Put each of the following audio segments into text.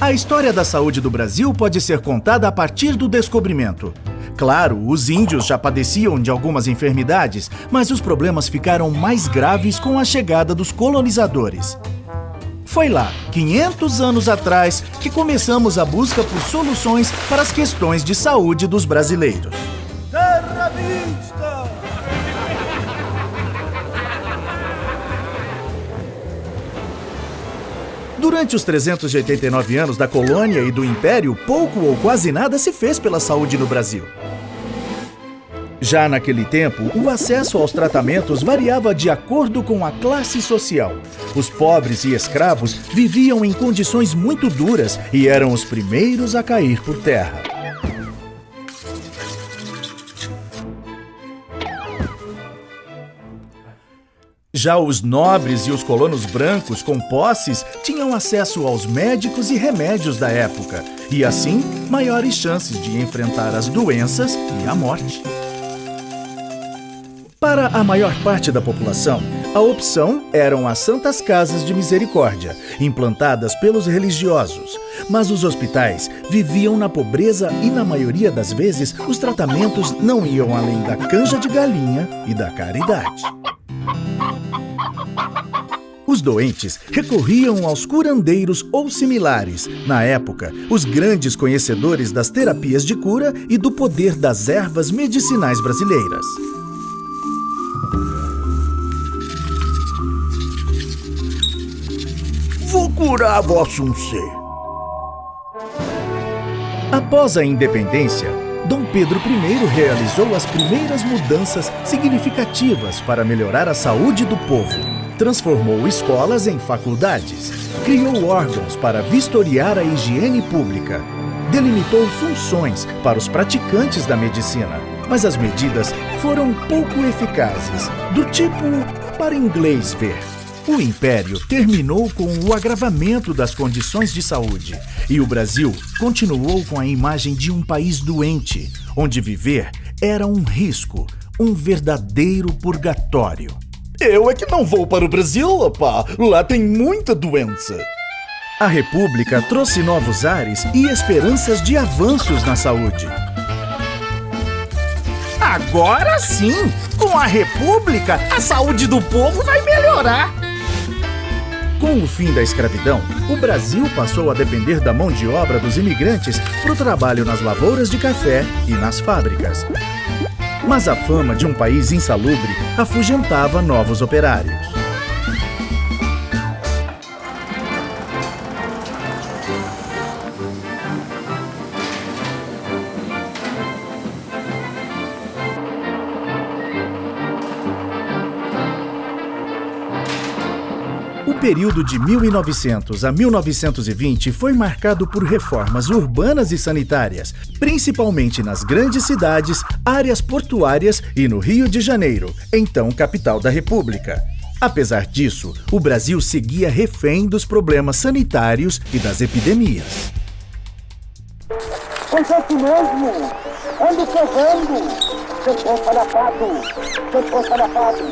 A história da saúde do Brasil pode ser contada a partir do descobrimento. Claro, os índios já padeciam de algumas enfermidades, mas os problemas ficaram mais graves com a chegada dos colonizadores. Foi lá, 500 anos atrás, que começamos a busca por soluções para as questões de saúde dos brasileiros. Terra vista! Durante os 389 anos da colônia e do Império, pouco ou quase nada se fez pela saúde no Brasil. Já naquele tempo, o acesso aos tratamentos variava de acordo com a classe social. Os pobres e escravos viviam em condições muito duras e eram os primeiros a cair por terra. Já os nobres e os colonos brancos com posses tinham acesso aos médicos e remédios da época, e assim, maiores chances de enfrentar as doenças e a morte. Para a maior parte da população, a opção eram as Santas Casas de Misericórdia, implantadas pelos religiosos. Mas os hospitais viviam na pobreza e, na maioria das vezes, os tratamentos não iam além da canja de galinha e da caridade. Os doentes recorriam aos curandeiros ou similares, na época, os grandes conhecedores das terapias de cura e do poder das ervas medicinais brasileiras. Vou curar vosso ser. Após a independência, Dom Pedro I realizou as primeiras mudanças significativas para melhorar a saúde do povo. Transformou escolas em faculdades, criou órgãos para vistoriar a higiene pública, delimitou funções para os praticantes da medicina, mas as medidas foram pouco eficazes, do tipo para inglês ver. O Império terminou com o agravamento das condições de saúde e o Brasil continuou com a imagem de um país doente, onde viver era um risco, um verdadeiro purgatório. Eu é que não vou para o Brasil, rapá. Lá tem muita doença. A República trouxe novos ares e esperanças de avanços na saúde. Agora sim, com a República, a saúde do povo vai melhorar. Com o fim da escravidão, o Brasil passou a depender da mão de obra dos imigrantes para o trabalho nas lavouras de café e nas fábricas. Mas a fama de um país insalubre afugentava novos operários. O período de 1900 a 1920 foi marcado por reformas urbanas e sanitárias, principalmente nas grandes cidades, áreas portuárias e no Rio de Janeiro, então capital da República. Apesar disso, o Brasil seguia refém dos problemas sanitários e das epidemias. Pois é isso mesmo! Ando chovendo! Depois palhaçado!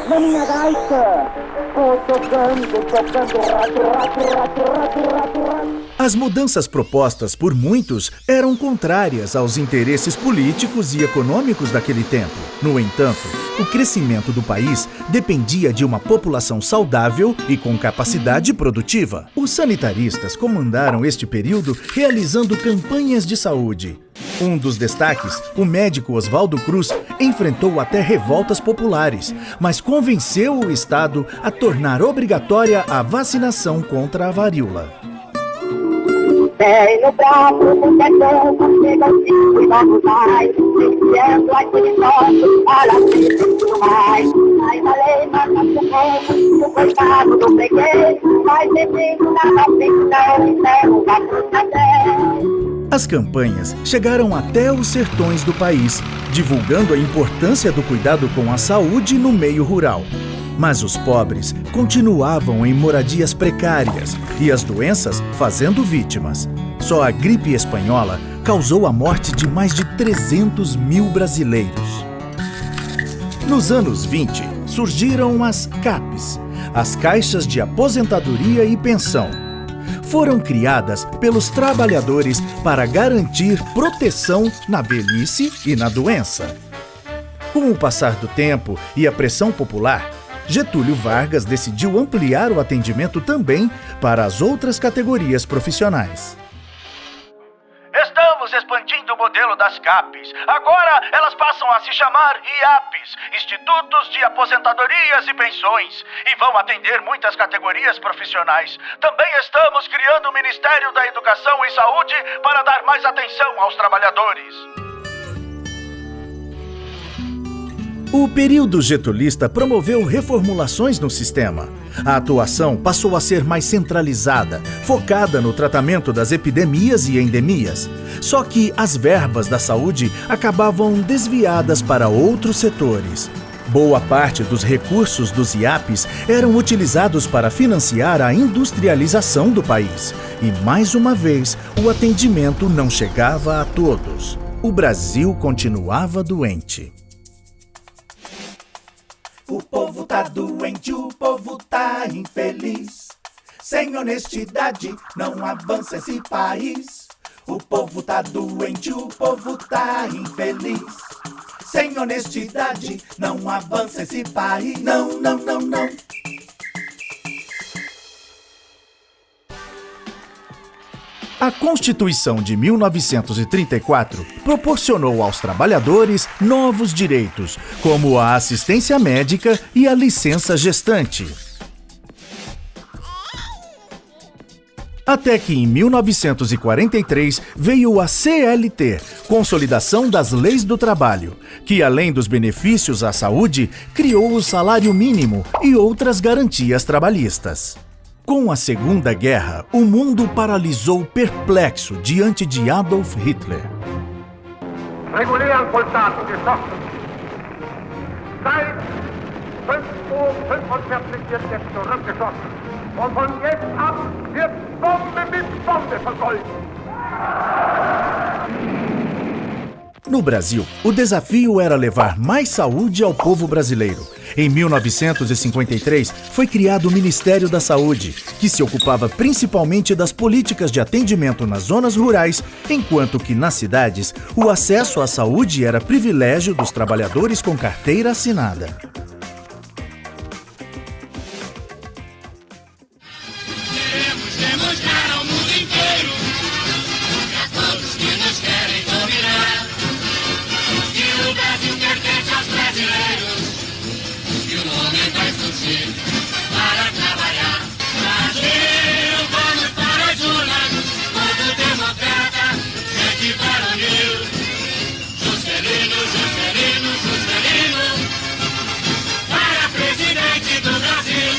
Na minha gaita! Vou tocando, rato. As mudanças propostas por muitos eram contrárias aos interesses políticos e econômicos daquele tempo. No entanto, o crescimento do país dependia de uma população saudável e com capacidade produtiva. Os sanitaristas comandaram este período realizando campanhas de saúde. Um dos destaques, o médico Oswaldo Cruz, enfrentou até revoltas populares, mas convenceu o Estado a tornar obrigatória a vacinação contra a varíola. Vem no braço do perdão, chega ao cinco e vamos mais. Iniciando aquele nosso, para sempre tudo mais. Mas a lei mata o povo, o coitado do freguês. Mas bem-vindo na ficção, encerro a frustração. As campanhas chegaram até os sertões do país, divulgando a importância do cuidado com a saúde no meio rural. Mas os pobres continuavam em moradias precárias e as doenças fazendo vítimas. Só a gripe espanhola causou a morte de mais de 300 mil brasileiros. Nos anos 20, surgiram as CAPs, as Caixas de Aposentadoria e Pensão. foram criadas pelos trabalhadores para garantir proteção na velhice e na doença. Com o passar do tempo e a pressão popular, Getúlio Vargas decidiu ampliar o atendimento também para as outras categorias profissionais. Estamos expandindo o modelo das CAPs. Agora elas passam a se chamar IAPs, Institutos de Aposentadorias e Pensões, e vão atender muitas categorias profissionais. Também estamos criando o Ministério da Educação e Saúde para dar mais atenção aos trabalhadores. O período getulista promoveu reformulações no sistema. A atuação passou a ser mais centralizada, focada no tratamento das epidemias e endemias. Só que as verbas da saúde acabavam desviadas para outros setores. Boa parte dos recursos dos IAPs eram utilizados para financiar a industrialização do país. E, mais uma vez, o atendimento não chegava a todos. O Brasil continuava doente. O povo tá doente, o povo tá infeliz. Sem honestidade não avança esse país. O povo tá doente, o povo tá infeliz. Sem honestidade não avança esse país. Não, não, não, não. A Constituição de 1934 proporcionou aos trabalhadores novos direitos, como a assistência médica e a licença gestante. Até que em 1943 veio a CLT, Consolidação das Leis do Trabalho, que além dos benefícios à saúde, criou o salário mínimo e outras garantias trabalhistas. Com a Segunda Guerra, o mundo paralisou perplexo diante de Adolf Hitler. Regulären Vollzahlen geschlossen. Seit 5:45 wird jetzt zurückgeschossen. Und von jetzt ab wird Bombe mit Bombe vergolten. No Brasil, o desafio era levar mais saúde ao povo brasileiro. Em 1953, foi criado o Ministério da Saúde, que se ocupava principalmente das políticas de atendimento nas zonas rurais, enquanto que nas cidades, o acesso à saúde era privilégio dos trabalhadores com carteira assinada. Queremos demonstrar ao mundo inteiro, a todos que nos querem dominar, que o Brasil pertence aos brasileiros. O homem vai surgir para trabalhar. Brasil, vamos para as urnas. Povo democrata, gente varonil. Juscelino, Juscelino, Juscelino, para presidente do Brasil.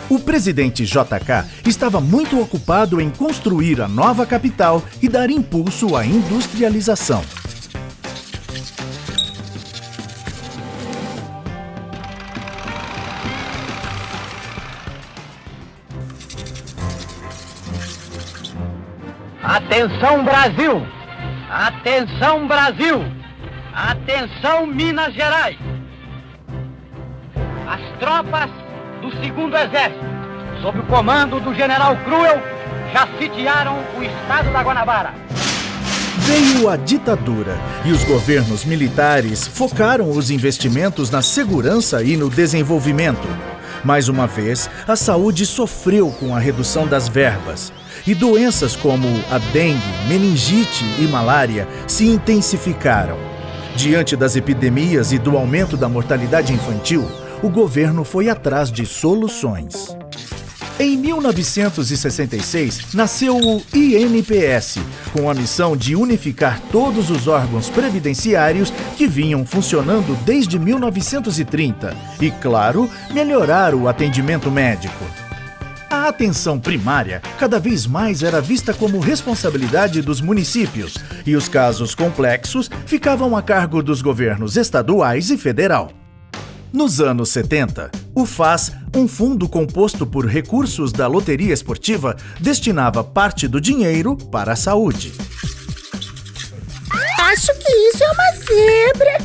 O presidente JK estava muito ocupado em construir a nova capital e dar impulso à industrialização. Atenção Brasil! Atenção Brasil! Atenção Minas Gerais! As tropas do 2º Exército, sob o comando do General Cruel, já sitiaram o estado da Guanabara. Veio a ditadura e os governos militares focaram os investimentos na segurança e no desenvolvimento. Mais uma vez, a saúde sofreu com a redução das verbas. E doenças como a dengue, meningite e malária se intensificaram. Diante das epidemias e do aumento da mortalidade infantil, o governo foi atrás de soluções. Em 1966, nasceu o INPS, com a missão de unificar todos os órgãos previdenciários que vinham funcionando desde 1930 e, claro, melhorar o atendimento médico. A atenção primária cada vez mais era vista como responsabilidade dos municípios e os casos complexos ficavam a cargo dos governos estaduais e federal. Nos anos 70, o FAS, um fundo composto por recursos da loteria esportiva, destinava parte do dinheiro para a saúde. Acho que isso é uma zebra.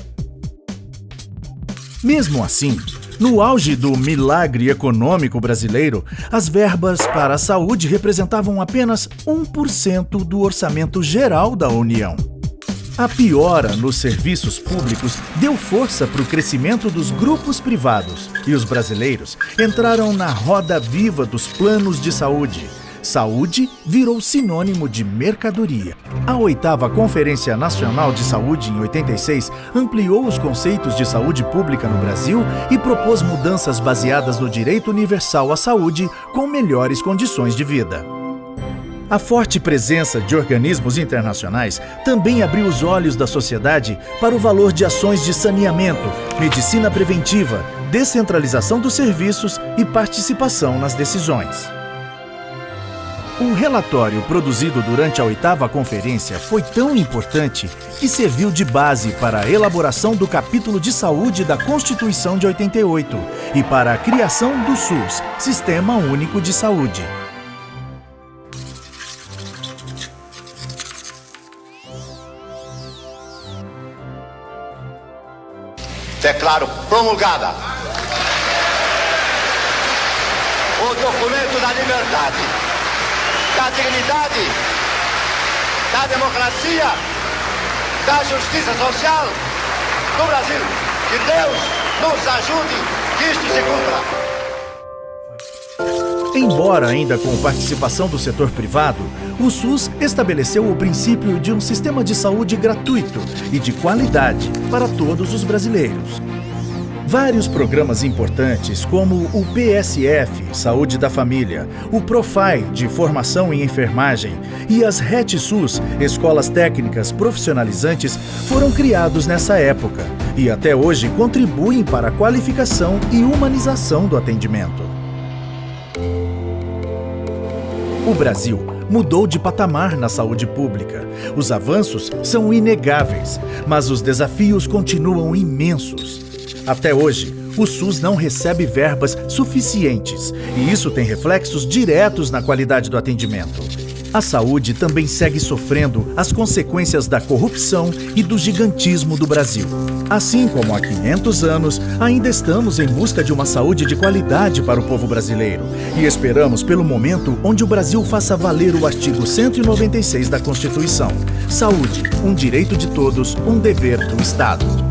Mesmo assim, No auge do milagre econômico brasileiro, as verbas para a saúde representavam apenas 1% do orçamento geral da União. A piora nos serviços públicos deu força para o crescimento dos grupos privados e os brasileiros entraram na roda viva dos planos de saúde. Saúde virou sinônimo de mercadoria. A 8ª Conferência Nacional de Saúde, em 86, ampliou os conceitos de saúde pública no Brasil e propôs mudanças baseadas no direito universal à saúde com melhores condições de vida. A forte presença de organismos internacionais também abriu os olhos da sociedade para o valor de ações de saneamento, medicina preventiva, descentralização dos serviços e participação nas decisões. O relatório produzido durante a 8ª Conferência foi tão importante que serviu de base para a elaboração do capítulo de saúde da Constituição de 88 e para a criação do SUS, Sistema Único de Saúde. Declaro promulgada o documento da liberdade, da dignidade, da democracia, da justiça social do Brasil. Que Deus nos ajude que isto se cumpra. Embora ainda com participação do setor privado, o SUS estabeleceu o princípio de um sistema de saúde gratuito e de qualidade para todos os brasileiros. Vários programas importantes, como o PSF, Saúde da Família, o Profai, de Formação em Enfermagem, e as RET-SUS, Escolas Técnicas Profissionalizantes, foram criados nessa época e até hoje contribuem para a qualificação e humanização do atendimento. O Brasil mudou de patamar na saúde pública. Os avanços são inegáveis, mas os desafios continuam imensos. Até hoje, o SUS não recebe verbas suficientes e isso tem reflexos diretos na qualidade do atendimento. A saúde também segue sofrendo as consequências da corrupção e do gigantismo do Brasil. Assim como há 500 anos, ainda estamos em busca de uma saúde de qualidade para o povo brasileiro e esperamos pelo momento onde o Brasil faça valer o artigo 196 da Constituição. Saúde, um direito de todos, um dever do Estado.